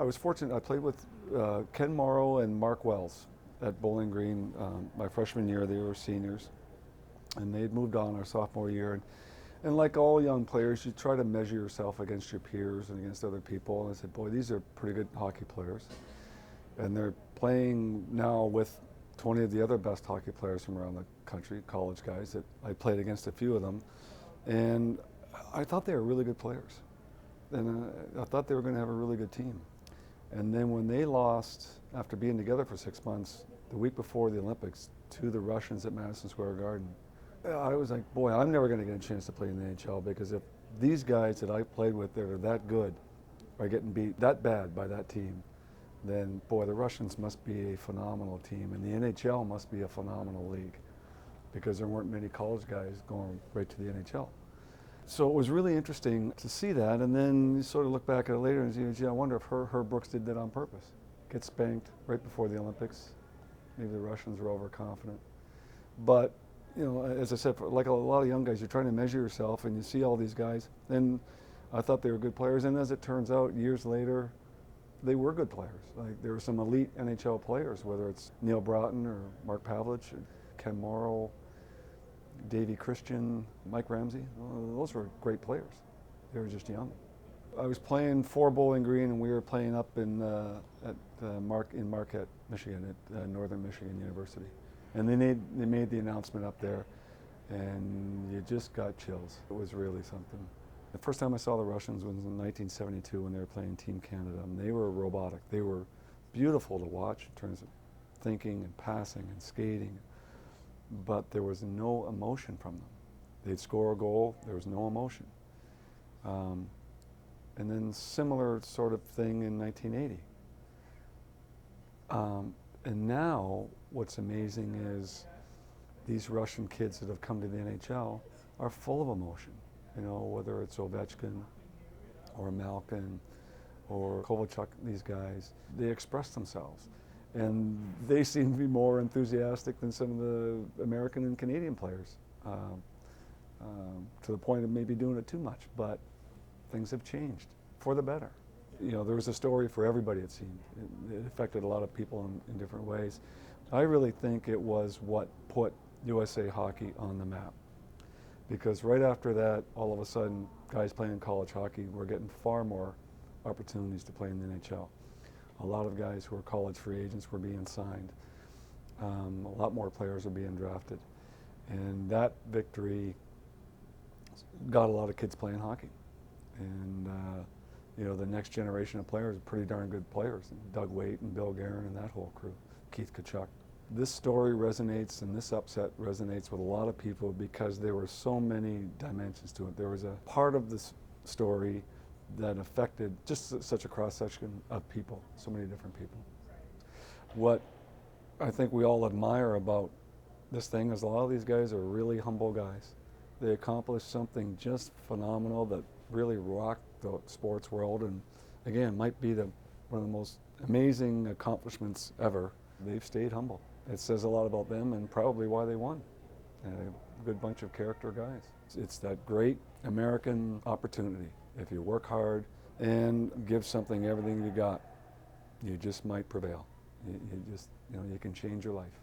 I was fortunate. I played with Ken Morrow and Mark Wells at Bowling Green my freshman year. They were seniors, and they'd moved on our sophomore year. And like all young players, you try to measure yourself against your peers and against other people. And I said, boy, these are pretty good hockey players. And they're playing now with 20 of the other best hockey players from around the country, college guys that I played against a few of them. And I thought they were really good players. And I thought they were going to have a really good team. And then when they lost, after being together for 6 months, the week before the Olympics, to the Russians at Madison Square Garden, I was like, boy, I'm never going to get a chance to play in the NHL, because if these guys that I played with that are that good are getting beat that bad by that team, then boy, the Russians must be a phenomenal team, and the NHL must be a phenomenal league, because there weren't many college guys going right to the NHL. So it was really interesting to see that, and then you sort of look back at it later and say, gee, I wonder if Herb Brooks did that on purpose. Get spanked right before the Olympics. Maybe the Russians were overconfident. But, you know, as I said, like a lot of young guys, you're trying to measure yourself, and you see all these guys, and I thought they were good players, and as it turns out, years later, they were good players. Like, there were some elite NHL players, whether it's Neil Broughton or Mark Pavlich, or Ken Morrow, Davey Christian, Mike Ramsey. Those were great players. They were just young. I was playing for Bowling Green, and we were playing up in Marquette, Michigan, at Northern Michigan University. And they made the announcement up there, and you just got chills. It was really something. The first time I saw the Russians was in 1972 when they were playing Team Canada, and they were robotic. They were beautiful to watch in terms of thinking and passing and skating, but there was no emotion from them. They'd score a goal, there was no emotion. And then similar sort of thing in 1980. And now what's amazing is these Russian kids that have come to the NHL are full of emotion. You know, whether it's Ovechkin or Malkin or Kovalchuk, these guys, they express themselves. And they seem to be more enthusiastic than some of the American and Canadian players, to the point of maybe doing it too much. But things have changed for the better. You know, there was a story for everybody, it seemed. It affected a lot of people in different ways. I really think it was what put USA hockey on the map. Because right after that, all of a sudden, guys playing college hockey were getting far more opportunities to play in the NHL. A lot of guys who were college free agents were being signed. A lot more players were being drafted. And that victory got a lot of kids playing hockey. And you know, the next generation of players are pretty darn good players. Doug Waite and Bill Guerin and that whole crew, Keith Tkachuk. This story resonates, and this upset resonates with a lot of people because there were so many dimensions to it. There was a part of this story that affected just such a cross-section of people, so many different people. What I think we all admire about this thing is a lot of these guys are really humble guys. They accomplished something just phenomenal that really rocked the sports world, and again, might be one of the most amazing accomplishments ever. They've stayed humble. It says a lot about them and probably why they won. A good bunch of character guys. It's that great American opportunity. If you work hard and give something everything you got, you just might prevail. You just, you know, you can change your life.